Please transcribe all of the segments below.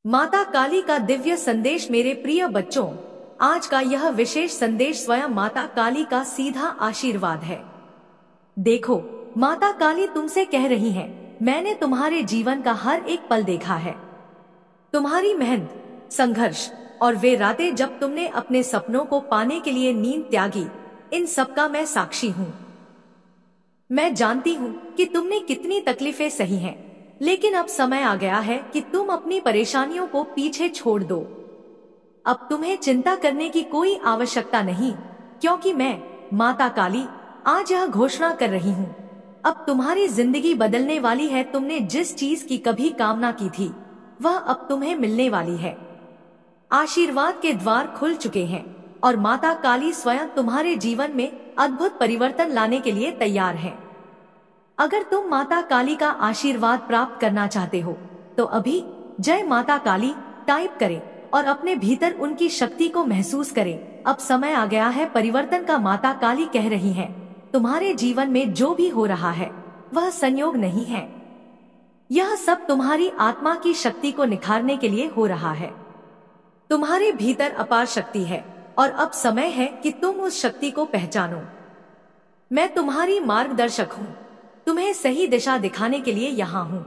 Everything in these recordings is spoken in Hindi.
माता काली का दिव्य संदेश। मेरे प्रिय बच्चों, आज का यह विशेष संदेश स्वयं माता काली का सीधा आशीर्वाद है। देखो, माता काली तुमसे कह रही है, मैंने तुम्हारे जीवन का हर एक पल देखा है। तुम्हारी मेहनत, संघर्ष और वे रातें जब तुमने अपने सपनों को पाने के लिए नींद त्यागी, इन सब का मैं साक्षी हूँ। मैं जानती हूँ कि तुमने कितनी तकलीफें सही हैं, लेकिन अब समय आ गया है कि तुम अपनी परेशानियों को पीछे छोड़ दो। अब तुम्हें चिंता करने की कोई आवश्यकता नहीं, क्योंकि मैं माता काली आज यह घोषणा कर रही हूँ, अब तुम्हारी जिंदगी बदलने वाली है। तुमने जिस चीज की कभी कामना की थी, वह अब तुम्हें मिलने वाली है। आशीर्वाद के द्वार खुल चुके हैं और माता काली स्वयं तुम्हारे जीवन में अद्भुत परिवर्तन लाने के लिए तैयार है। अगर तुम माता काली का आशीर्वाद प्राप्त करना चाहते हो, तो अभी जय माता काली टाइप करें और अपने भीतर उनकी शक्ति को महसूस करें। अब समय आ गया है परिवर्तन का। माता काली कह रही है, तुम्हारे जीवन में जो भी हो रहा है वह संयोग नहीं है, यह सब तुम्हारी आत्मा की शक्ति को निखारने के लिए हो रहा है। तुम्हारे भीतर अपार शक्ति है और अब समय है कि तुम उस शक्ति को पहचानो। मैं तुम्हारी मार्गदर्शक हूँ, तुम्हें सही दिशा दिखाने के लिए यहाँ हूँ।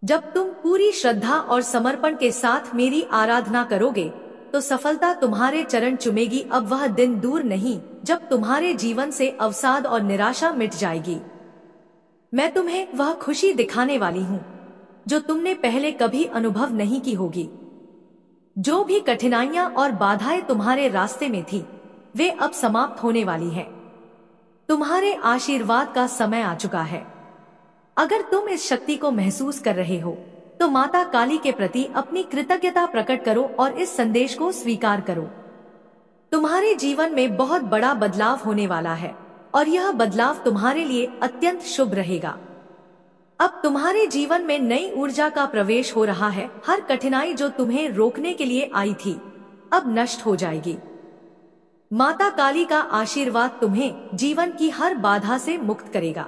जब तुम पूरी श्रद्धा और समर्पण के साथ मेरी आराधना करोगे, तो सफलता तुम्हारे चरण चूमेगी। अब वह दिन दूर नहीं जब तुम्हारे जीवन से अवसाद और निराशा मिट जाएगी। मैं तुम्हें वह खुशी दिखाने वाली हूँ जो तुमने पहले कभी अनुभव नहीं की होगी। जो भी कठिनाइयां और बाधाएं तुम्हारे रास्ते में थी, वे अब समाप्त होने वाली हैं। तुम्हारे आशीर्वाद का समय आ चुका है। अगर तुम इस शक्ति को महसूस कर रहे हो, तो माता काली के प्रति अपनी कृतज्ञता प्रकट करो और इस संदेश को स्वीकार करो। तुम्हारे जीवन में बहुत बड़ा बदलाव होने वाला है और यह बदलाव तुम्हारे लिए अत्यंत शुभ रहेगा। अब तुम्हारे जीवन में नई ऊर्जा का प्रवेश हो रहा है। हर कठिनाई जो तुम्हें रोकने के लिए आई थी, अब नष्ट हो जाएगी। माता काली का आशीर्वाद तुम्हें जीवन की हर बाधा से मुक्त करेगा।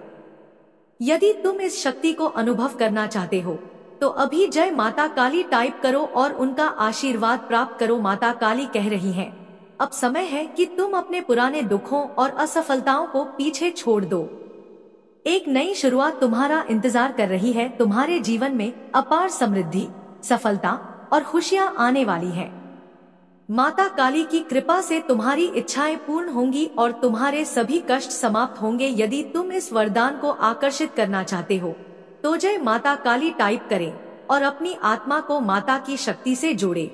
यदि तुम इस शक्ति को अनुभव करना चाहते हो, तो अभी जय माता काली टाइप करो और उनका आशीर्वाद प्राप्त करो। माता काली कह रही हैं, अब समय है कि तुम अपने पुराने दुखों और असफलताओं को पीछे छोड़ दो। एक नई शुरुआत तुम्हारा इंतजार कर रही है। तुम्हारे जीवन में अपार समृद्धि, सफलता और खुशियां आने वाली हैं। माता काली की कृपा से तुम्हारी इच्छाएं पूर्ण होंगी और तुम्हारे सभी कष्ट समाप्त होंगे। यदि तुम इस वरदान को आकर्षित करना चाहते हो, तो जय माता काली टाइप करें और अपनी आत्मा को माता की शक्ति से जोड़े।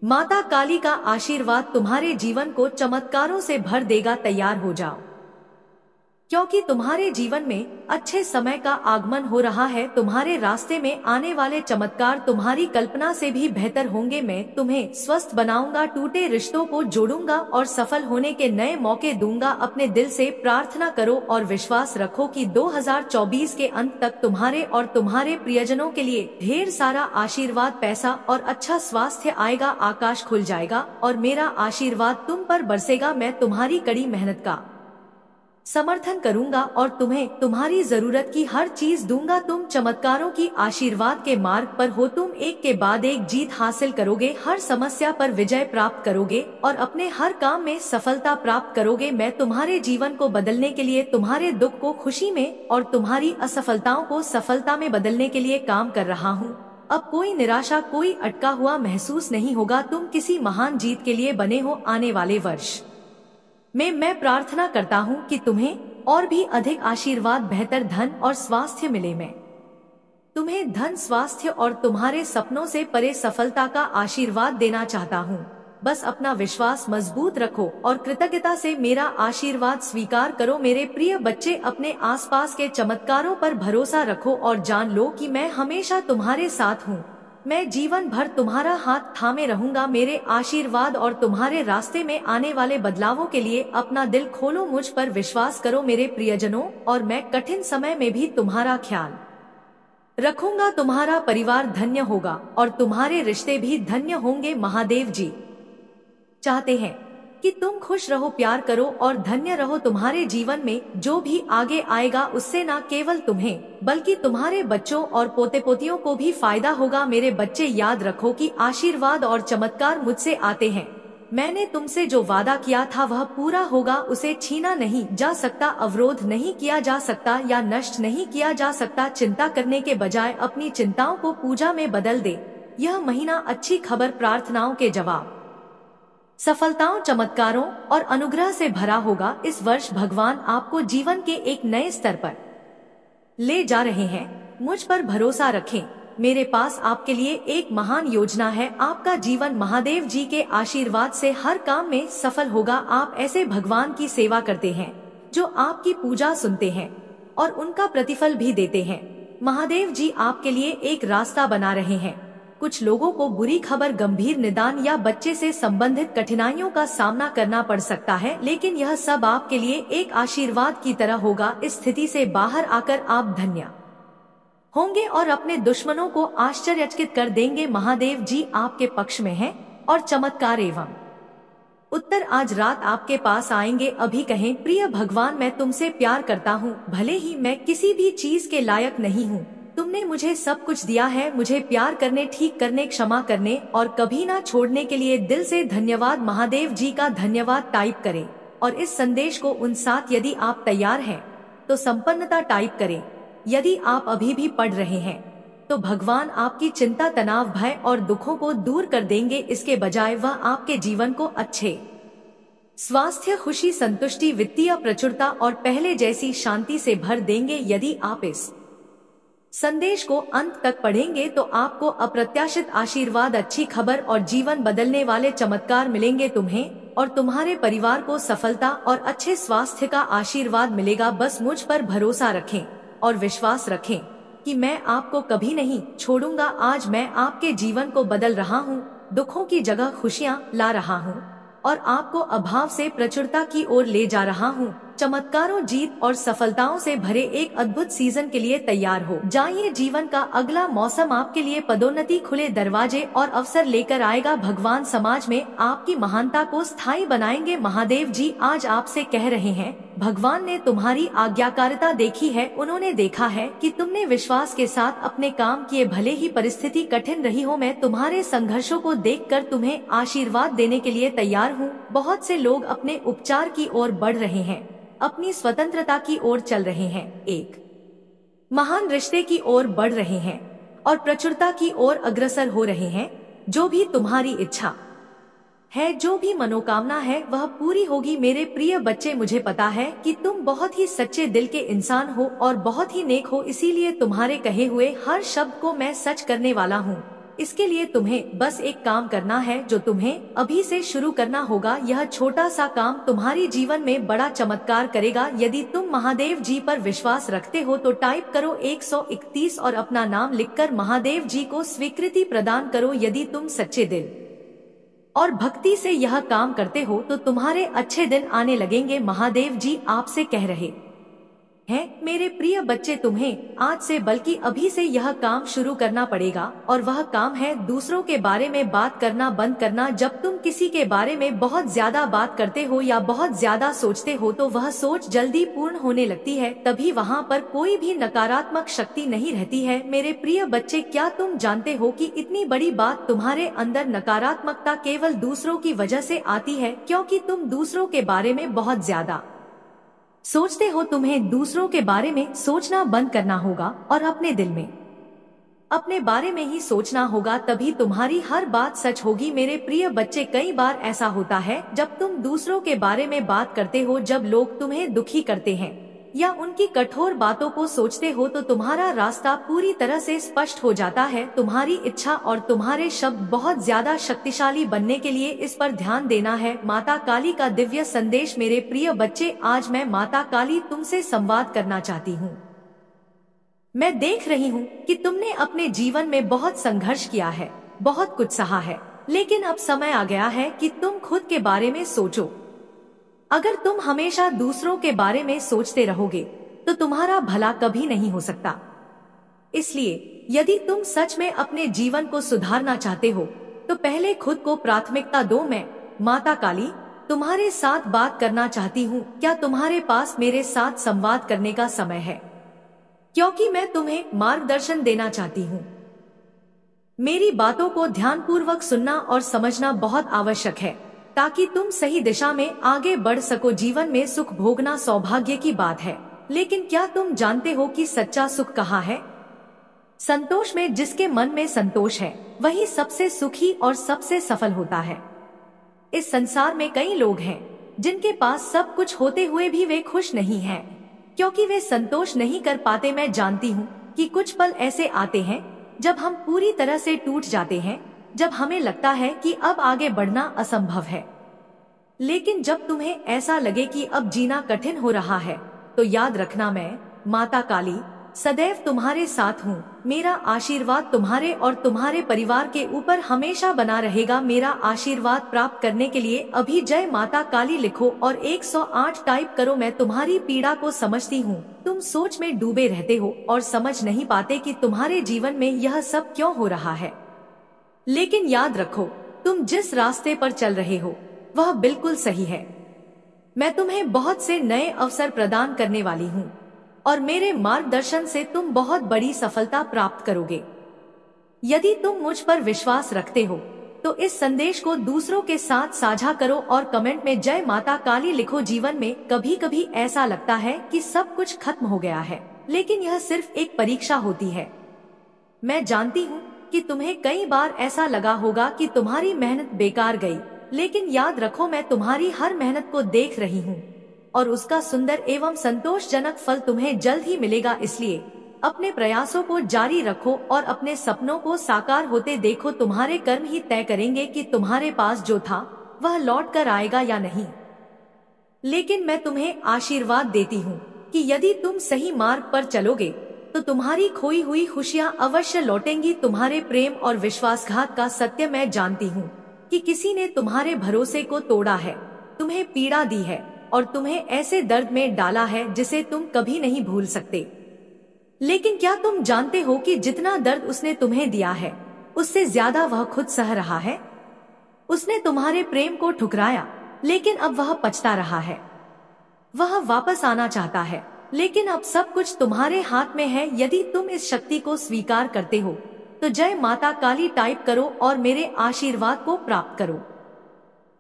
माता काली का आशीर्वाद तुम्हारे जीवन को चमत्कारों से भर देगा। तैयार हो जाओ, क्योंकि तुम्हारे जीवन में अच्छे समय का आगमन हो रहा है। तुम्हारे रास्ते में आने वाले चमत्कार तुम्हारी कल्पना से भी बेहतर होंगे। मैं तुम्हें स्वस्थ बनाऊंगा, टूटे रिश्तों को जोड़ूंगा और सफल होने के नए मौके दूंगा। अपने दिल से प्रार्थना करो और विश्वास रखो कि 2024 के अंत तक तुम्हारे और तुम्हारे प्रियजनों के लिए ढेर सारा आशीर्वाद, पैसा और अच्छा स्वास्थ्य आएगा। आकाश खुल जाएगा और मेरा आशीर्वाद तुम पर बरसेगा। मैं तुम्हारी कड़ी मेहनत का समर्थन करूंगा और तुम्हें तुम्हारी जरूरत की हर चीज दूंगा। तुम चमत्कारों की आशीर्वाद के मार्ग पर हो। तुम एक के बाद एक जीत हासिल करोगे, हर समस्या पर विजय प्राप्त करोगे और अपने हर काम में सफलता प्राप्त करोगे। मैं तुम्हारे जीवन को बदलने के लिए, तुम्हारे दुख को खुशी में और तुम्हारी असफलताओं को सफलता में बदलने के लिए काम कर रहा हूँ। अब कोई निराशा, कोई अटका हुआ महसूस नहीं होगा। तुम किसी महान जीत के लिए बने हो। आने वाले वर्ष में मैं प्रार्थना करता हूँ कि तुम्हें और भी अधिक आशीर्वाद, बेहतर धन और स्वास्थ्य मिले। मैं तुम्हें धन, स्वास्थ्य और तुम्हारे सपनों से परे सफलता का आशीर्वाद देना चाहता हूँ। बस अपना विश्वास मजबूत रखो और कृतज्ञता से मेरा आशीर्वाद स्वीकार करो। मेरे प्रिय बच्चे, अपने आसपास के चमत्कारों पर भरोसा रखो और जान लो कि मैं हमेशा तुम्हारे साथ हूँ। मैं जीवन भर तुम्हारा हाथ थामे रहूंगा। मेरे आशीर्वाद और तुम्हारे रास्ते में आने वाले बदलावों के लिए अपना दिल खोलो, मुझ पर विश्वास करो मेरे प्रियजनों, और मैं कठिन समय में भी तुम्हारा ख्याल रखूंगा। तुम्हारा परिवार धन्य होगा और तुम्हारे रिश्ते भी धन्य होंगे। महादेव जी चाहते हैं कि तुम खुश रहो, प्यार करो और धन्य रहो। तुम्हारे जीवन में जो भी आगे आएगा उससे न केवल तुम्हें बल्कि तुम्हारे बच्चों और पोते पोतियों को भी फायदा होगा। मेरे बच्चे, याद रखो कि आशीर्वाद और चमत्कार मुझसे आते हैं। मैंने तुमसे जो वादा किया था वह पूरा होगा, उसे छीना नहीं जा सकता, अवरोध नहीं किया जा सकता या नष्ट नहीं किया जा सकता। चिंता करने के बजाय अपनी चिंताओं को पूजा में बदल दे। यह महीना अच्छी खबर, प्रार्थनाओं के जवाब, सफलताओं, चमत्कारों और अनुग्रह से भरा होगा। इस वर्ष भगवान आपको जीवन के एक नए स्तर पर ले जा रहे हैं। मुझ पर भरोसा रखें, मेरे पास आपके लिए एक महान योजना है। आपका जीवन महादेव जी के आशीर्वाद से हर काम में सफल होगा। आप ऐसे भगवान की सेवा करते हैं जो आपकी पूजा सुनते हैं और उनका प्रतिफल भी देते हैं। महादेव जी आपके लिए एक रास्ता बना रहे हैं। कुछ लोगों को बुरी खबर, गंभीर निदान या बच्चे से संबंधित कठिनाइयों का सामना करना पड़ सकता है, लेकिन यह सब आपके लिए एक आशीर्वाद की तरह होगा। इस स्थिति से बाहर आकर आप धन्य होंगे और अपने दुश्मनों को आश्चर्यचकित कर देंगे। महादेव जी आपके पक्ष में हैं और चमत्कार एवं उत्तर आज रात आपके पास आएंगे। अभी कहें, प्रिय भगवान, मैं तुमसे प्यार करता हूँ, भले ही मैं किसी भी चीज के लायक नहीं हूँ। तुमने मुझे सब कुछ दिया है। मुझे प्यार करने, ठीक करने, क्षमा करने और कभी ना छोड़ने के लिए दिल से धन्यवाद। महादेव जी का धन्यवाद टाइप करें और इस संदेश को उन साथ, यदि आप तैयार हैं तो संपन्नता टाइप करें। यदि आप अभी भी पढ़ रहे हैं तो भगवान आपकी चिंता, तनाव, भय और दुखों को दूर कर देंगे। इसके बजाय वह आपके जीवन को अच्छे स्वास्थ्य, खुशी, संतुष्टि, वित्तीय प्रचुरता और पहले जैसी शांति से भर देंगे। यदि आप इस संदेश को अंत तक पढ़ेंगे तो आपको अप्रत्याशित आशीर्वाद, अच्छी खबर और जीवन बदलने वाले चमत्कार मिलेंगे। तुम्हें और तुम्हारे परिवार को सफलता और अच्छे स्वास्थ्य का आशीर्वाद मिलेगा। बस मुझ पर भरोसा रखें और विश्वास रखें कि मैं आपको कभी नहीं छोड़ूंगा। आज मैं आपके जीवन को बदल रहा हूँ, दुखों की जगह खुशियाँ ला रहा हूँ और आपको अभाव से प्रचुरता की ओर ले जा रहा हूँ। चमत्कारों, जीत और सफलताओं से भरे एक अद्भुत सीजन के लिए तैयार हो जाइए। जीवन का अगला मौसम आपके लिए पदोन्नति, खुले दरवाजे और अवसर लेकर आएगा। भगवान समाज में आपकी महानता को स्थायी बनाएंगे। महादेव जी आज आपसे कह रहे हैं, भगवान ने तुम्हारी आज्ञाकारिता देखी है। उन्होंने देखा है कि तुमने विश्वास के साथ अपने काम किए, भले ही परिस्थिति कठिन रही हो। मैं तुम्हारे संघर्षों को देखकर तुम्हें आशीर्वाद देने के लिए तैयार हूँ। बहुत से लोग अपने उपचार की ओर बढ़ रहे हैं, अपनी स्वतंत्रता की ओर चल रहे हैं, एक महान रिश्ते की ओर बढ़ रहे हैं और प्रचुरता की ओर अग्रसर हो रहे हैं। जो भी तुम्हारी इच्छा है, जो भी मनोकामना है, वह पूरी होगी। मेरे प्रिय बच्चे, मुझे पता है कि तुम बहुत ही सच्चे दिल के इंसान हो और बहुत ही नेक हो, इसीलिए तुम्हारे कहे हुए हर शब्द को मैं सच करने वाला हूँ। इसके लिए तुम्हें बस एक काम करना है जो तुम्हें अभी से शुरू करना होगा। यह छोटा सा काम तुम्हारी जीवन में बड़ा चमत्कार करेगा। यदि तुम महादेव जी पर विश्वास रखते हो तो टाइप करो 131 और अपना नाम लिखकर महादेव जी को स्वीकृति प्रदान करो। यदि तुम सच्चे दिल और भक्ति से यह काम करते हो तो तुम्हारे अच्छे दिन आने लगेंगे। महादेव जी आपसे कह रहे हैं, मेरे प्रिय बच्चे, तुम्हें आज से बल्कि अभी से यह काम शुरू करना पड़ेगा और वह काम है दूसरों के बारे में बात करना बंद करना। जब तुम किसी के बारे में बहुत ज्यादा बात करते हो या बहुत ज्यादा सोचते हो तो वह सोच जल्दी पूर्ण होने लगती है, तभी वहाँ पर कोई भी नकारात्मक शक्ति नहीं रहती है। मेरे प्रिय बच्चे, क्या तुम जानते हो कि इतनी बड़ी बात तुम्हारे अंदर नकारात्मकता केवल दूसरों की वजह से आती है, क्योंकि तुम दूसरों के बारे में बहुत ज्यादा सोचते हो। तुम्हें दूसरों के बारे में सोचना बंद करना होगा और अपने दिल में अपने बारे में ही सोचना होगा, तभी तुम्हारी हर बात सच होगी। मेरे प्रिय बच्चे, कई बार ऐसा होता है जब तुम दूसरों के बारे में बात करते हो, जब लोग तुम्हें दुखी करते हैं या उनकी कठोर बातों को सोचते हो तो तुम्हारा रास्ता पूरी तरह से स्पष्ट हो जाता है। तुम्हारी इच्छा और तुम्हारे शब्द बहुत ज्यादा शक्तिशाली बनने के लिए इस पर ध्यान देना है। माता काली का दिव्य संदेश। मेरे प्रिय बच्चे, आज मैं माता काली तुमसे संवाद करना चाहती हूँ। मैं देख रही हूँ कि तुमने अपने जीवन में बहुत संघर्ष किया है, बहुत कुछ सहा है, लेकिन अब समय आ गया है कि तुम खुद के बारे में सोचो। अगर तुम हमेशा दूसरों के बारे में सोचते रहोगे तो तुम्हारा भला कभी नहीं हो सकता। इसलिए यदि तुम सच में अपने जीवन को सुधारना चाहते हो तो पहले खुद को प्राथमिकता दो। मैं माता काली तुम्हारे साथ बात करना चाहती हूँ। क्या तुम्हारे पास मेरे साथ संवाद करने का समय है? क्योंकि मैं तुम्हें मार्गदर्शन देना चाहती हूँ। मेरी बातों को ध्यानपूर्वक सुनना और समझना बहुत आवश्यक है ताकि तुम सही दिशा में आगे बढ़ सको। जीवन में सुख भोगना सौभाग्य की बात है, लेकिन क्या तुम जानते हो कि सच्चा सुख कहाँ है? संतोष में। जिसके मन में संतोष है वही सबसे सुखी और सबसे सफल होता है। इस संसार में कई लोग हैं जिनके पास सब कुछ होते हुए भी वे खुश नहीं हैं, क्योंकि वे संतोष नहीं कर पाते। मैं जानती हूँ कि कुछ पल ऐसे आते हैं जब हम पूरी तरह से टूट जाते हैं, जब हमें लगता है कि अब आगे बढ़ना असंभव है। लेकिन जब तुम्हें ऐसा लगे कि अब जीना कठिन हो रहा है, तो याद रखना, मैं माता काली सदैव तुम्हारे साथ हूँ। मेरा आशीर्वाद तुम्हारे और तुम्हारे परिवार के ऊपर हमेशा बना रहेगा। मेरा आशीर्वाद प्राप्त करने के लिए अभी जय माता काली लिखो और 108 टाइप करो। मैं तुम्हारी पीड़ा को समझती हूँ। तुम सोच में डूबे रहते हो और समझ नहीं पाते कि तुम्हारे जीवन में यह सब क्यों हो रहा है। लेकिन याद रखो, तुम जिस रास्ते पर चल रहे हो वह बिल्कुल सही है। मैं तुम्हें बहुत से नए अवसर प्रदान करने वाली हूँ और मेरे मार्गदर्शन से तुम बहुत बड़ी सफलता प्राप्त करोगे। यदि तुम मुझ पर विश्वास रखते हो तो इस संदेश को दूसरों के साथ साझा करो और कमेंट में जय माता काली लिखो। जीवन में कभी कभी ऐसा लगता है कि सब कुछ खत्म हो गया है, लेकिन यह सिर्फ एक परीक्षा होती है। मैं जानती हूँ कि तुम्हें कई बार ऐसा लगा होगा कि तुम्हारी मेहनत बेकार गई, लेकिन याद रखो, मैं तुम्हारी हर मेहनत को देख रही हूँ और उसका सुंदर एवं संतोषजनक फल तुम्हें जल्द ही मिलेगा। इसलिए अपने प्रयासों को जारी रखो और अपने सपनों को साकार होते देखो। तुम्हारे कर्म ही तय करेंगे कि तुम्हारे पास जो था वह लौट कर आएगा या नहीं। लेकिन मैं तुम्हें आशीर्वाद देती हूँ कि यदि तुम सही मार्ग पर चलोगे तो तुम्हारी खोई हुई खुशियाँ अवश्य लौटेंगी। तुम्हारे प्रेम और विश्वासघात का सत्य मैं जानती हूँ कि किसी ने तुम्हारे भरोसे को तोड़ा है, तुम्हें पीड़ा दी है और तुम्हें ऐसे दर्द में डाला है जिसे तुम कभी नहीं भूल सकते। लेकिन क्या तुम जानते हो कि जितना दर्द उसने तुम्हें दिया है उससे ज्यादा वह खुद सह रहा है। उसने तुम्हारे प्रेम को ठुकराया, लेकिन अब वह पछता रहा है। वह वापस आना चाहता है, लेकिन अब सब कुछ तुम्हारे हाथ में है। यदि तुम इस शक्ति को स्वीकार करते हो तो जय माता काली टाइप करो और मेरे आशीर्वाद को प्राप्त करो।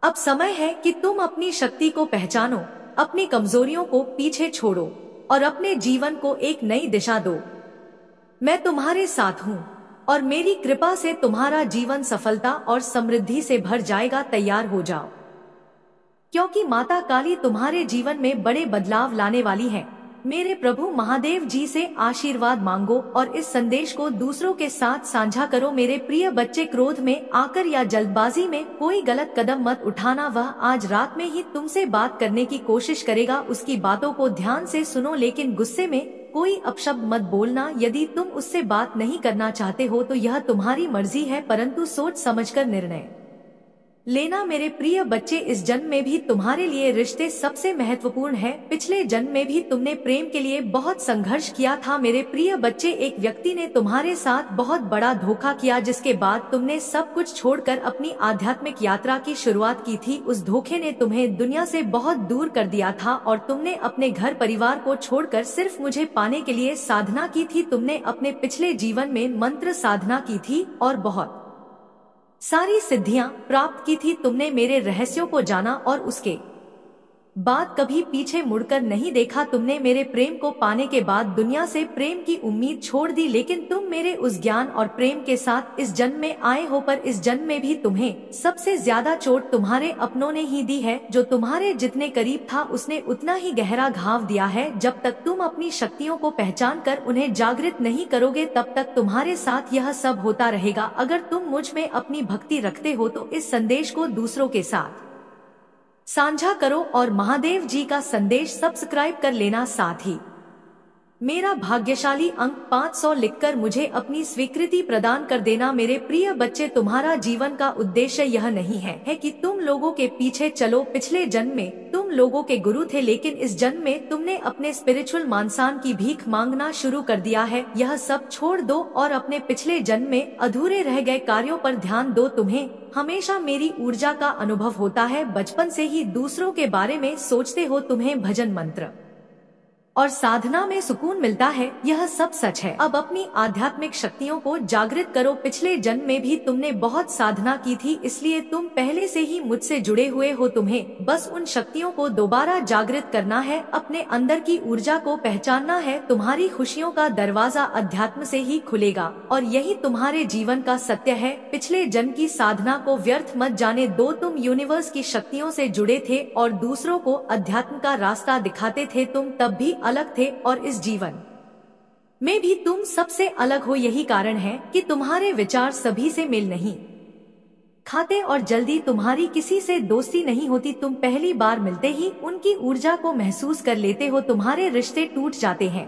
अब समय है कि तुम अपनी शक्ति को पहचानो, अपनी कमजोरियों को पीछे छोड़ो और अपने जीवन को एक नई दिशा दो। मैं तुम्हारे साथ हूँ और मेरी कृपा से तुम्हारा जीवन सफलता और समृद्धि से भर जाएगा। तैयार हो जाओ, क्योंकि माता काली तुम्हारे जीवन में बड़े बदलाव लाने वाली है। मेरे प्रभु महादेव जी से आशीर्वाद मांगो और इस संदेश को दूसरों के साथ साझा करो। मेरे प्रिय बच्चे, क्रोध में आकर या जल्दबाजी में कोई गलत कदम मत उठाना। वह आज रात में ही तुमसे बात करने की कोशिश करेगा। उसकी बातों को ध्यान से सुनो, लेकिन गुस्से में कोई अपशब्द मत बोलना। यदि तुम उससे बात नहीं करना चाहते हो तो यह तुम्हारी मर्जी है, परंतु सोच समझकर निर्णय लेना। मेरे प्रिय बच्चे, इस जन्म में भी तुम्हारे लिए रिश्ते सबसे महत्वपूर्ण हैं। पिछले जन्म में भी तुमने प्रेम के लिए बहुत संघर्ष किया था। मेरे प्रिय बच्चे, एक व्यक्ति ने तुम्हारे साथ बहुत बड़ा धोखा किया, जिसके बाद तुमने सब कुछ छोड़कर अपनी आध्यात्मिक यात्रा की शुरुआत की थी। उस धोखे ने तुम्हें दुनिया से बहुत दूर कर दिया था और तुमने अपने घर परिवार को छोड़कर सिर्फ मुझे पाने के लिए साधना की थी। तुमने अपने पिछले जीवन में मंत्र साधना की थी और बहुत सारी सिद्धियां प्राप्त की थी। तुमने मेरे रहस्यों को जाना और उसके बाद कभी पीछे मुड़कर नहीं देखा। तुमने मेरे प्रेम को पाने के बाद दुनिया से प्रेम की उम्मीद छोड़ दी, लेकिन तुम मेरे उस ज्ञान और प्रेम के साथ इस जन्म में आए हो। पर इस जन्म में भी तुम्हें सबसे ज्यादा चोट तुम्हारे अपनों ने ही दी है। जो तुम्हारे जितने करीब था उसने उतना ही गहरा घाव दिया है। जब तक तुम अपनी शक्तियों को पहचान कर उन्हें जागृत नहीं करोगे, तब तक तुम्हारे साथ यह सब होता रहेगा। अगर तुम मुझ में अपनी भक्ति रखते हो तो इस संदेश को दूसरों के साथ साझा करो और महादेव जी का संदेश सब्सक्राइब कर लेना। साथ ही मेरा भाग्यशाली अंक 500 लिखकर मुझे अपनी स्वीकृति प्रदान कर देना। मेरे प्रिय बच्चे, तुम्हारा जीवन का उद्देश्य यह नहीं है कि तुम लोगों के पीछे चलो। पिछले जन्म में तुम लोगों के गुरु थे, लेकिन इस जन्म में तुमने अपने स्पिरिचुअल मानसान की भीख मांगना शुरू कर दिया है। यह सब छोड़ दो और अपने पिछले जन्म में अधूरे रह गए कार्यों पर ध्यान दो। तुम्हें हमेशा मेरी ऊर्जा का अनुभव होता है। बचपन से ही दूसरों के बारे में सोचते हो। तुम्हें भजन मंत्र और साधना में सुकून मिलता है, यह सब सच है। अब अपनी आध्यात्मिक शक्तियों को जागृत करो। पिछले जन्म में भी तुमने बहुत साधना की थी, इसलिए तुम पहले से ही मुझसे जुड़े हुए हो। तुम्हें बस उन शक्तियों को दोबारा जागृत करना है, अपने अंदर की ऊर्जा को पहचानना है। तुम्हारी खुशियों का दरवाजा अध्यात्म से ही खुलेगा और यही तुम्हारे जीवन का सत्य है। पिछले जन्म की साधना को व्यर्थ मत जाने दो। तुम यूनिवर्स की शक्तियों से जुड़े थे और दूसरों को अध्यात्म का रास्ता दिखाते थे। तुम तब भी अलग थे और इस जीवन में भी तुम सबसे अलग हो। यही कारण है कि तुम्हारे विचार सभी से मेल नहीं खाते और जल्दी तुम्हारी किसी से दोस्ती नहीं होती। तुम पहली बार मिलते ही उनकी ऊर्जा को महसूस कर लेते हो। तुम्हारे रिश्ते टूट जाते हैं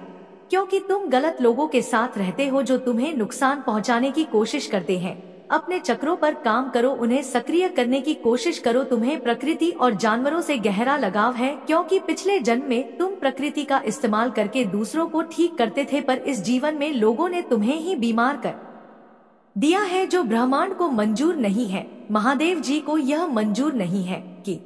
क्योंकि तुम गलत लोगों के साथ रहते हो जो तुम्हें नुकसान पहुंचाने की कोशिश करते हैं। अपने चक्रों पर काम करो, उन्हें सक्रिय करने की कोशिश करो। तुम्हें प्रकृति और जानवरों से गहरा लगाव है क्योंकि पिछले जन्म में तुम प्रकृति का इस्तेमाल करके दूसरों को ठीक करते थे, पर इस जीवन में लोगों ने तुम्हें ही बीमार कर दिया है, जो ब्रह्मांड को मंजूर नहीं है। महादेव जी को यह मंजूर नहीं है कि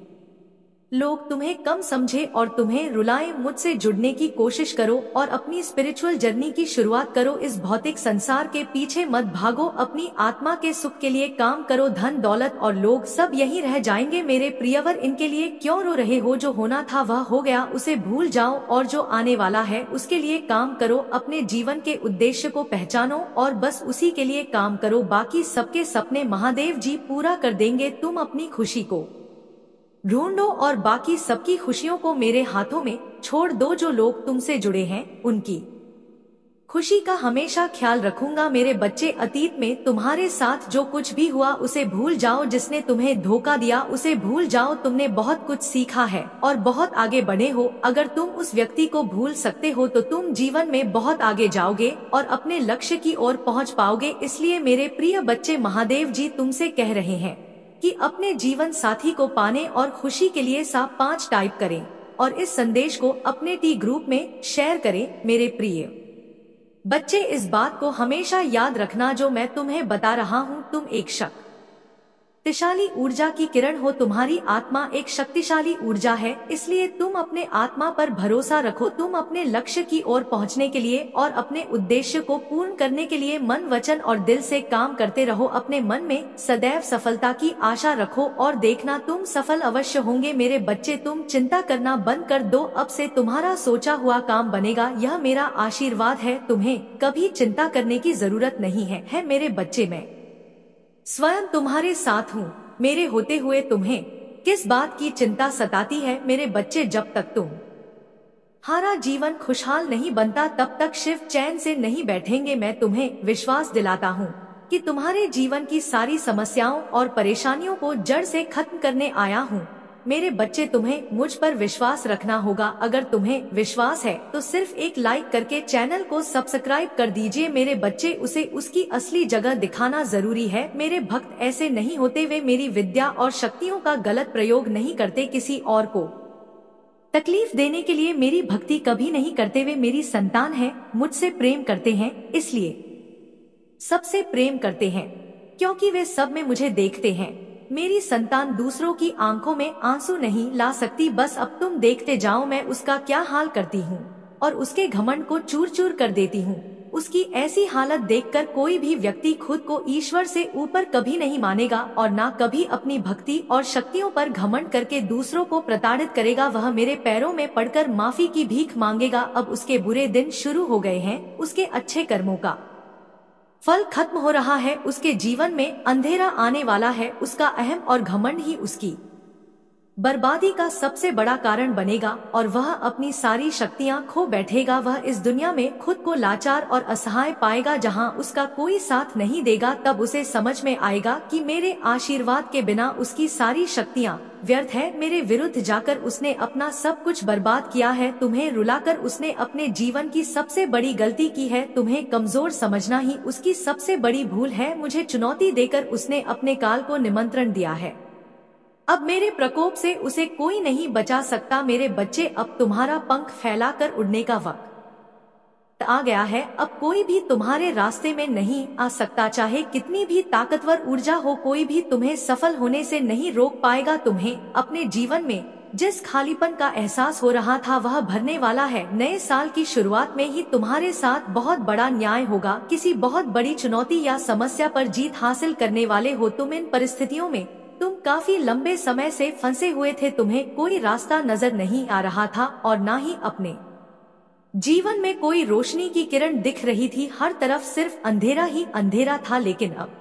लोग तुम्हें कम समझे और तुम्हें रुलाएं। मुझसे जुड़ने की कोशिश करो और अपनी स्पिरिचुअल जर्नी की शुरुआत करो। इस भौतिक संसार के पीछे मत भागो, अपनी आत्मा के सुख के लिए काम करो। धन दौलत और लोग सब यही रह जाएंगे। मेरे प्रियवर, इनके लिए क्यों रो रहे हो? जो होना था वह हो गया, उसे भूल जाओ और जो आने वाला है उसके लिए काम करो। अपने जीवन के उद्देश्य को पहचानो और बस उसी के लिए काम करो। बाकी सबके सपने महादेव जी पूरा कर देंगे। तुम अपनी खुशी को ढूंढो और बाकी सबकी खुशियों को मेरे हाथों में छोड़ दो। जो लोग तुमसे जुड़े हैं उनकी खुशी का हमेशा ख्याल रखूंगा। मेरे बच्चे, अतीत में तुम्हारे साथ जो कुछ भी हुआ उसे भूल जाओ। जिसने तुम्हें धोखा दिया उसे भूल जाओ। तुमने बहुत कुछ सीखा है और बहुत आगे बढ़े हो। अगर तुम उस व्यक्ति को भूल सकते हो तो तुम जीवन में बहुत आगे जाओगे और अपने लक्ष्य की ओर पहुंच पाओगे। इसलिए मेरे प्रिय बच्चे, महादेव जी तुमसे कह रहे हैं कि अपने जीवन साथी को पाने और खुशी के लिए 5 टाइप करें और इस संदेश को अपने टी ग्रुप में शेयर करें। मेरे प्रिय बच्चे, इस बात को हमेशा याद रखना जो मैं तुम्हें बता रहा हूँ। तुम एक शक्तिशाली ऊर्जा की किरण हो। तुम्हारी आत्मा एक शक्तिशाली ऊर्जा है, इसलिए तुम अपने आत्मा पर भरोसा रखो। तुम अपने लक्ष्य की ओर पहुंचने के लिए और अपने उद्देश्य को पूर्ण करने के लिए मन, वचन और दिल से काम करते रहो। अपने मन में सदैव सफलता की आशा रखो और देखना तुम सफल अवश्य होंगे। मेरे बच्चे, तुम चिंता करना बंद कर दो। अब से तुम्हारा सोचा हुआ काम बनेगा। यह मेरा आशीर्वाद है। तुम्हें कभी चिंता करने की जरूरत नहीं है। मेरे बच्चे, मैं स्वयं तुम्हारे साथ हूँ। मेरे होते हुए तुम्हें किस बात की चिंता सताती है? मेरे बच्चे, जब तक तुम्हारा जीवन खुशहाल नहीं बनता तब तक शिव चैन से नहीं बैठेंगे। मैं तुम्हें विश्वास दिलाता हूँ कि तुम्हारे जीवन की सारी समस्याओं और परेशानियों को जड़ से खत्म करने आया हूँ। मेरे बच्चे, तुम्हें मुझ पर विश्वास रखना होगा। अगर तुम्हें विश्वास है तो सिर्फ एक लाइक करके चैनल को सब्सक्राइब कर दीजिए। मेरे बच्चे, उसे उसकी असली जगह दिखाना जरूरी है। मेरे भक्त ऐसे नहीं होते। वे मेरी विद्या और शक्तियों का गलत प्रयोग नहीं करते। किसी और को तकलीफ देने के लिए मेरी भक्ति कभी नहीं करते। वे मेरी संतान हैं, मुझसे प्रेम करते हैं, इसलिए सबसे प्रेम करते हैं क्योंकि वे सब में मुझे देखते हैं। मेरी संतान दूसरों की आंखों में आंसू नहीं ला सकती। बस अब तुम देखते जाओ मैं उसका क्या हाल करती हूँ और उसके घमंड को चूर चूर कर देती हूँ। उसकी ऐसी हालत देखकर कोई भी व्यक्ति खुद को ईश्वर से ऊपर कभी नहीं मानेगा और ना कभी अपनी भक्ति और शक्तियों पर घमंड करके दूसरों को प्रताड़ित करेगा। वह मेरे पैरों में पड़कर माफी की भीख मांगेगा। अब उसके बुरे दिन शुरू हो गए हैं। उसके अच्छे कर्मों का फल खत्म हो रहा है। उसके जीवन में अंधेरा आने वाला है। उसका अहम और घमंड ही उसकी बर्बादी का सबसे बड़ा कारण बनेगा और वह अपनी सारी शक्तियां खो बैठेगा। वह इस दुनिया में खुद को लाचार और असहाय पाएगा। जहां उसका कोई साथ नहीं देगा, तब उसे समझ में आएगा कि मेरे आशीर्वाद के बिना उसकी सारी शक्तियां व्यर्थ है। मेरे विरुद्ध जाकर उसने अपना सब कुछ बर्बाद किया है। तुम्हें रुलाकर उसने अपने जीवन की सबसे बड़ी गलती की है। तुम्हें कमजोर समझना ही उसकी सबसे बड़ी भूल है। मुझे चुनौती देकर उसने अपने काल को निमंत्रण दिया है। अब मेरे प्रकोप से उसे कोई नहीं बचा सकता। मेरे बच्चे, अब तुम्हारा पंख फैलाकर उड़ने का वक्त आ गया है। अब कोई भी तुम्हारे रास्ते में नहीं आ सकता। चाहे कितनी भी ताकतवर ऊर्जा हो, कोई भी तुम्हें सफल होने से नहीं रोक पाएगा। तुम्हें अपने जीवन में जिस खालीपन का एहसास हो रहा था, वह भरने वाला है। नए साल की शुरुआत में ही तुम्हारे साथ बहुत बड़ा न्याय होगा। किसी बहुत बड़ी चुनौती या समस्या पर जीत हासिल करने वाले हो तुम। इन परिस्थितियों में तुम काफी लंबे समय से फंसे हुए थे। तुम्हें कोई रास्ता नजर नहीं आ रहा था और ना ही अपने जीवन में कोई रोशनी की किरण दिख रही थी। हर तरफ सिर्फ अंधेरा ही अंधेरा था। लेकिन अब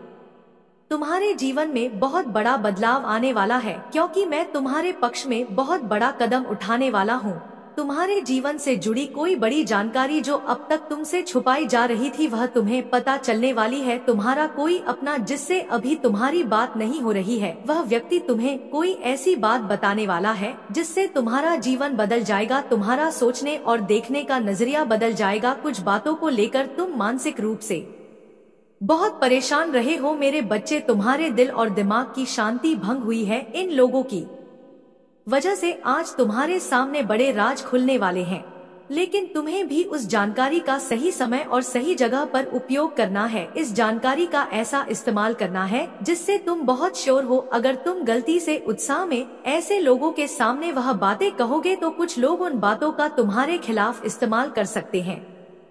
तुम्हारे जीवन में बहुत बड़ा बदलाव आने वाला है, क्योंकि मैं तुम्हारे पक्ष में बहुत बड़ा कदम उठाने वाला हूँ। तुम्हारे जीवन से जुड़ी कोई बड़ी जानकारी जो अब तक तुमसे छुपाई जा रही थी, वह तुम्हें पता चलने वाली है। तुम्हारा कोई अपना जिससे अभी तुम्हारी बात नहीं हो रही है, वह व्यक्ति तुम्हें कोई ऐसी बात बताने वाला है जिससे तुम्हारा जीवन बदल जाएगा। तुम्हारा सोचने और देखने का नजरिया बदल जाएगा। कुछ बातों को लेकर तुम मानसिक रूप से बहुत परेशान रहे हो मेरे बच्चे। तुम्हारे दिल और दिमाग की शांति भंग हुई है। इन लोगों की वजह से आज तुम्हारे सामने बड़े राज खुलने वाले हैं, लेकिन तुम्हें भी उस जानकारी का सही समय और सही जगह पर उपयोग करना है। इस जानकारी का ऐसा इस्तेमाल करना है जिससे तुम बहुत श्योर हो। अगर तुम गलती से उत्साह में ऐसे लोगों के सामने वह बातें कहोगे, तो कुछ लोग उन बातों का तुम्हारे खिलाफ इस्तेमाल कर सकते हैं।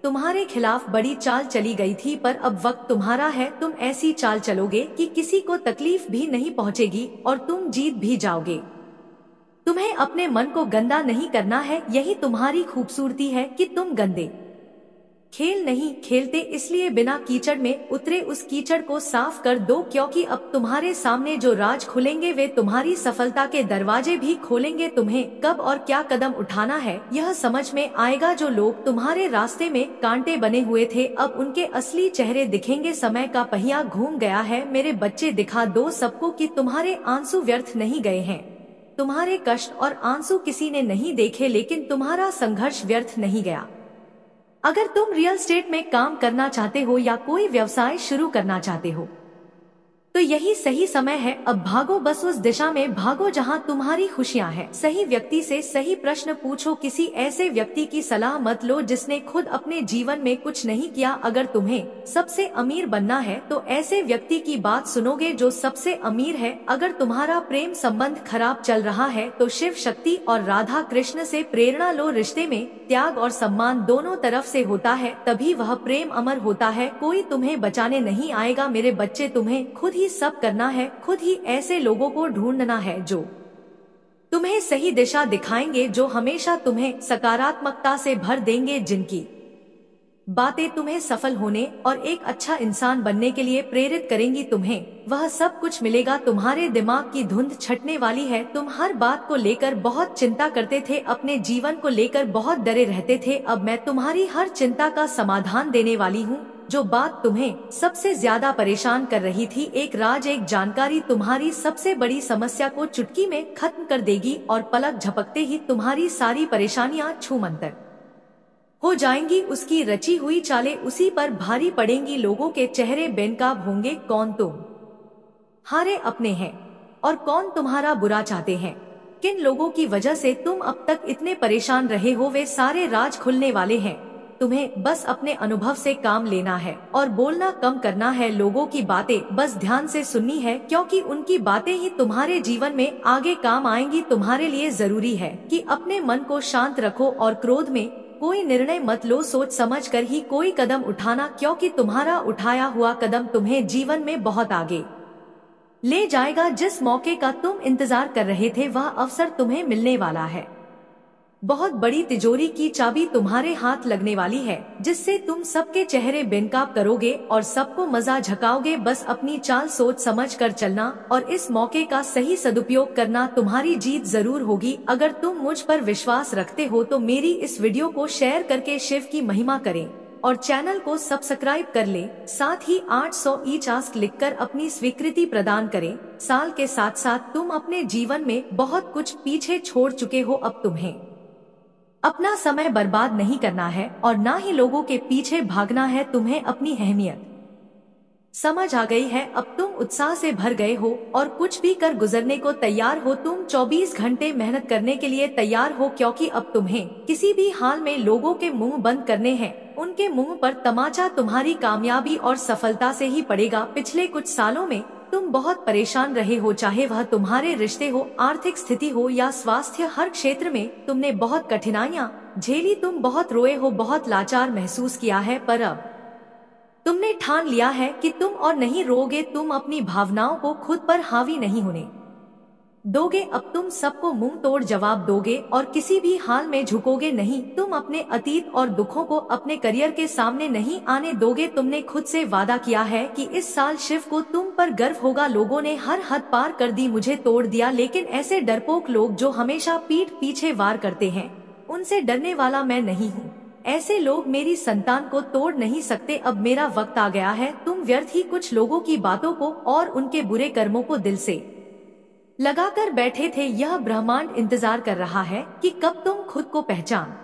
तुम्हारे खिलाफ बड़ी चाल चली गई थी, पर अब वक्त तुम्हारा है। तुम ऐसी चाल चलोगे कि किसी को तकलीफ भी नहीं पहुंचेगी और तुम जीत भी जाओगे। तुम्हें अपने मन को गंदा नहीं करना है। यही तुम्हारी खूबसूरती है कि तुम गंदे खेल नहीं खेलते। इसलिए बिना कीचड़ में उतरे उस कीचड़ को साफ कर दो, क्योंकि अब तुम्हारे सामने जो राज खुलेंगे वे तुम्हारी सफलता के दरवाजे भी खोलेंगे। तुम्हें कब और क्या कदम उठाना है यह समझ में आएगा। जो लोग तुम्हारे रास्ते में कांटे बने हुए थे, अब उनके असली चेहरे दिखेंगे। समय का पहिया घूम गया है मेरे बच्चे। दिखा दो सबको कि तुम्हारे आंसू व्यर्थ नहीं गए हैं। तुम्हारे कष्ट और आंसू किसी ने नहीं देखे, लेकिन तुम्हारा संघर्ष व्यर्थ नहीं गया। अगर तुम रियल एस्टेट में काम करना चाहते हो या कोई व्यवसाय शुरू करना चाहते हो, तो यही सही समय है। अब भागो, बस उस दिशा में भागो जहां तुम्हारी खुशियां हैं। सही व्यक्ति से सही प्रश्न पूछो। किसी ऐसे व्यक्ति की सलाह मत लो जिसने खुद अपने जीवन में कुछ नहीं किया। अगर तुम्हें सबसे अमीर बनना है तो ऐसे व्यक्ति की बात सुनोगे जो सबसे अमीर है। अगर तुम्हारा प्रेम संबंध खराब चल रहा है तो शिव शक्ति और राधा कृष्ण से प्रेरणा लो। रिश्ते में त्याग और सम्मान दोनों तरफ से होता है, तभी वह प्रेम अमर होता है। कोई तुम्हें बचाने नहीं आएगा मेरे बच्चे। तुम्हें खुद ही सब करना है। खुद ही ऐसे लोगों को ढूंढना है जो तुम्हें सही दिशा दिखाएंगे, जो हमेशा तुम्हें सकारात्मकता से भर देंगे, जिनकी बातें तुम्हें सफल होने और एक अच्छा इंसान बनने के लिए प्रेरित करेंगी। तुम्हें वह सब कुछ मिलेगा। तुम्हारे दिमाग की धुंध छटने वाली है। तुम हर बात को लेकर बहुत चिंता करते थे, अपने जीवन को लेकर बहुत डरे रहते थे। अब मैं तुम्हारी हर चिंता का समाधान देने वाली हूँ। जो बात तुम्हें सबसे ज्यादा परेशान कर रही थी, एक राज, एक जानकारी तुम्हारी सबसे बड़ी समस्या को चुटकी में खत्म कर देगी और पलक झपकते ही तुम्हारी सारी परेशानियां छूमंतर हो जाएंगी। उसकी रची हुई चालें उसी पर भारी पड़ेंगी। लोगों के चेहरे बेनकाब होंगे। कौन तुम हारे अपने हैं और कौन तुम्हारा बुरा चाहते हैं। किन लोगों की वजह से तुम अब तक इतने परेशान रहे हो, वे सारे राज खुलने वाले हैं। तुम्हें बस अपने अनुभव से काम लेना है और बोलना कम करना है। लोगों की बातें बस ध्यान से सुननी है, क्योंकि उनकी बातें ही तुम्हारे जीवन में आगे काम आएंगी। तुम्हारे लिए जरूरी है कि अपने मन को शांत रखो और क्रोध में कोई निर्णय मत लो। सोच समझ कर ही कोई कदम उठाना, क्योंकि तुम्हारा उठाया हुआ कदम तुम्हें जीवन में बहुत आगे ले जाएगा। जिस मौके का तुम इंतजार कर रहे थे, वह अवसर तुम्हें मिलने वाला है। बहुत बड़ी तिजोरी की चाबी तुम्हारे हाथ लगने वाली है, जिससे तुम सबके चेहरे बेनकाब करोगे और सबको मजा झकाओगे। बस अपनी चाल सोच समझ कर चलना और इस मौके का सही सदुपयोग करना, तुम्हारी जीत जरूर होगी। अगर तुम मुझ पर विश्वास रखते हो तो मेरी इस वीडियो को शेयर करके शिव की महिमा करें और चैनल को सब्सक्राइब कर ले। साथ ही 800 ईच आस्क लिखकर अपनी स्वीकृति प्रदान करें। साल के साथ साथ तुम अपने जीवन में बहुत कुछ पीछे छोड़ चुके हो। अब तुम्हें अपना समय बर्बाद नहीं करना है और ना ही लोगों के पीछे भागना है। तुम्हें अपनी अहमियत समझ आ गई है। अब तुम उत्साह से भर गए हो और कुछ भी कर गुजरने को तैयार हो। तुम 24 घंटे मेहनत करने के लिए तैयार हो, क्योंकि अब तुम्हें किसी भी हाल में लोगों के मुंह बंद करने हैं। उनके मुंह पर तमाचा तुम्हारी कामयाबी और सफलता से ही पड़ेगा। पिछले कुछ सालों में तुम बहुत परेशान रहे हो, चाहे वह तुम्हारे रिश्ते हो, आर्थिक स्थिति हो या स्वास्थ्य। हर क्षेत्र में तुमने बहुत कठिनाइयां झेली। तुम बहुत रोए हो, बहुत लाचार महसूस किया है, पर अब तुमने ठान लिया है कि तुम और नहीं रोओगे। तुम अपनी भावनाओं को खुद पर हावी नहीं होने दोगे। अब तुम सबको मुंह तोड़ जवाब दोगे और किसी भी हाल में झुकोगे नहीं। तुम अपने अतीत और दुखों को अपने करियर के सामने नहीं आने दोगे। तुमने खुद से वादा किया है कि इस साल शिव को तुम पर गर्व होगा। लोगों ने हर हद पार कर दी, मुझे तोड़ दिया, लेकिन ऐसे डरपोक लोग जो हमेशा पीठ पीछे वार करते हैं, उनसे डरने वाला मैं नहीं हूँ। ऐसे लोग मेरी संतान को तोड़ नहीं सकते। अब मेरा वक्त आ गया है। तुम व्यर्थ ही कुछ लोगों की बातों को और उनके बुरे कर्मों को दिल से लगाकर बैठे थे। यह ब्रह्मांड इंतजार कर रहा है कि कब तुम खुद को पहचान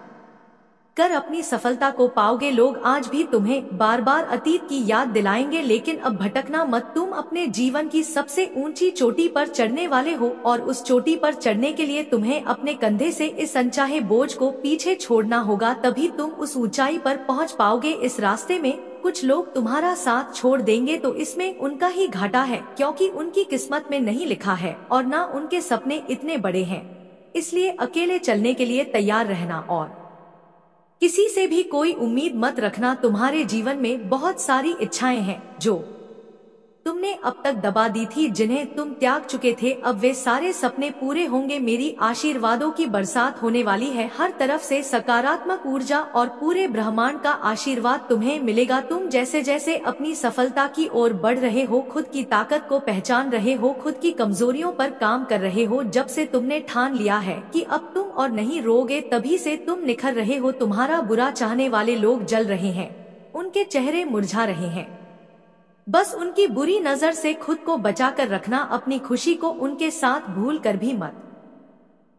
कर अपनी सफलता को पाओगे। लोग आज भी तुम्हें बार बार अतीत की याद दिलाएंगे, लेकिन अब भटकना मत। तुम अपने जीवन की सबसे ऊंची चोटी पर चढ़ने वाले हो और उस चोटी पर चढ़ने के लिए तुम्हें अपने कंधे से इस अनचाहे बोझ को पीछे छोड़ना होगा, तभी तुम उस ऊंचाई पर पहुंच पाओगे। इस रास्ते में कुछ लोग तुम्हारा साथ छोड़ देंगे तो इसमें उनका ही घाटा है, क्योंकि उनकी किस्मत में नहीं लिखा है और ना उनके सपने इतने बड़े हैं। इसलिए अकेले चलने के लिए तैयार रहना और किसी से भी कोई उम्मीद मत रखना। तुम्हारे जीवन में बहुत सारी इच्छाएं हैं जो तुमने अब तक दबा दी थी, जिन्हें तुम त्याग चुके थे। अब वे सारे सपने पूरे होंगे। मेरी आशीर्वादों की बरसात होने वाली है। हर तरफ से सकारात्मक ऊर्जा और पूरे ब्रह्मांड का आशीर्वाद तुम्हें मिलेगा। तुम जैसे जैसे अपनी सफलता की ओर बढ़ रहे हो, खुद की ताकत को पहचान रहे हो, खुद की कमजोरियों पर काम कर रहे हो। जब से तुमने ठान लिया है कि अब तुम और नहीं रोगे, तभी से तुम निखर रहे हो। तुम्हारा बुरा चाहने वाले लोग जल रहे हैं, उनके चेहरे मुरझा रहे हैं। बस उनकी बुरी नजर से खुद को बचा कर रखना। अपनी खुशी को उनके साथ भूल कर भी मत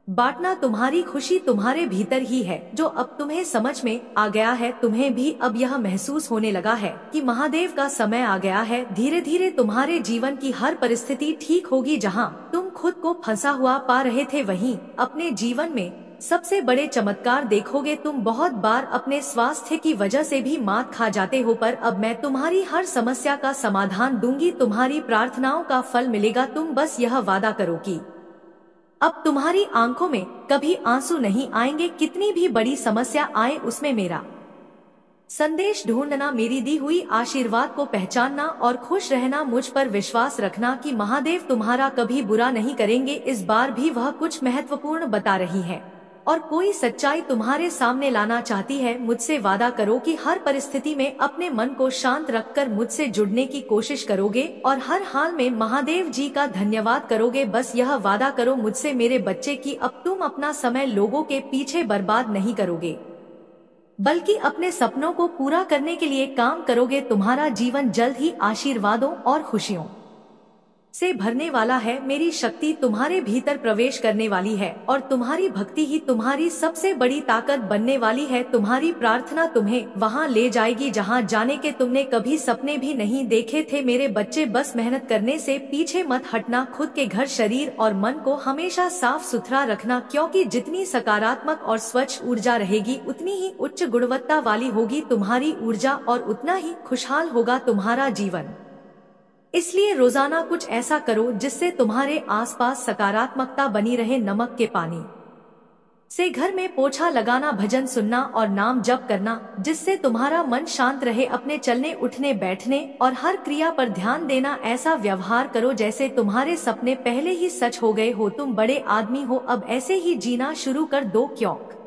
बांटना। तुम्हारी खुशी तुम्हारे भीतर ही है, जो अब तुम्हें समझ में आ गया है। तुम्हें भी अब यह महसूस होने लगा है कि महादेव का समय आ गया है। धीरे धीरे तुम्हारे जीवन की हर परिस्थिति ठीक होगी। जहां तुम खुद को फंसा हुआ पा रहे थे, वहीं अपने जीवन में सबसे बड़े चमत्कार देखोगे। तुम बहुत बार अपने स्वास्थ्य की वजह से भी मात खा जाते हो, पर अब मैं तुम्हारी हर समस्या का समाधान दूंगी। तुम्हारी प्रार्थनाओं का फल मिलेगा। तुम बस यह वादा करो कि अब तुम्हारी आंखों में कभी आंसू नहीं आएंगे। कितनी भी बड़ी समस्या आए, उसमें मेरा संदेश ढूंढना, मेरी दी हुई आशीर्वाद को पहचानना और खुश रहना। मुझ पर विश्वास रखना कि महादेव तुम्हारा कभी बुरा नहीं करेंगे। इस बार भी वह कुछ महत्वपूर्ण बता रही है और कोई सच्चाई तुम्हारे सामने लाना चाहती है। मुझसे वादा करो कि हर परिस्थिति में अपने मन को शांत रखकर मुझसे जुड़ने की कोशिश करोगे और हर हाल में महादेव जी का धन्यवाद करोगे। बस यह वादा करो मुझसे मेरे बच्चे कि अब तुम अपना समय लोगों के पीछे बर्बाद नहीं करोगे, बल्कि अपने सपनों को पूरा करने के लिए काम करोगे। तुम्हारा जीवन जल्द ही आशीर्वादों और खुशियों से भरने वाला है। मेरी शक्ति तुम्हारे भीतर प्रवेश करने वाली है और तुम्हारी भक्ति ही तुम्हारी सबसे बड़ी ताकत बनने वाली है। तुम्हारी प्रार्थना तुम्हें वहां ले जाएगी जहां जाने के तुमने कभी सपने भी नहीं देखे थे। मेरे बच्चे, बस मेहनत करने से पीछे मत हटना। खुद के घर, शरीर और मन को हमेशा साफ सुथरा रखना, क्योंकि जितनी सकारात्मक और स्वच्छ ऊर्जा रहेगी, उतनी ही उच्च गुणवत्ता वाली होगी तुम्हारी ऊर्जा और उतना ही खुशहाल होगा तुम्हारा जीवन। इसलिए रोजाना कुछ ऐसा करो जिससे तुम्हारे आसपास सकारात्मकता बनी रहे। नमक के पानी से घर में पोछा लगाना, भजन सुनना और नाम जप करना, जिससे तुम्हारा मन शांत रहे। अपने चलने, उठने, बैठने और हर क्रिया पर ध्यान देना। ऐसा व्यवहार करो जैसे तुम्हारे सपने पहले ही सच हो गए हो। तुम बड़े आदमी हो, अब ऐसे ही जीना शुरू कर दो, क्योंकि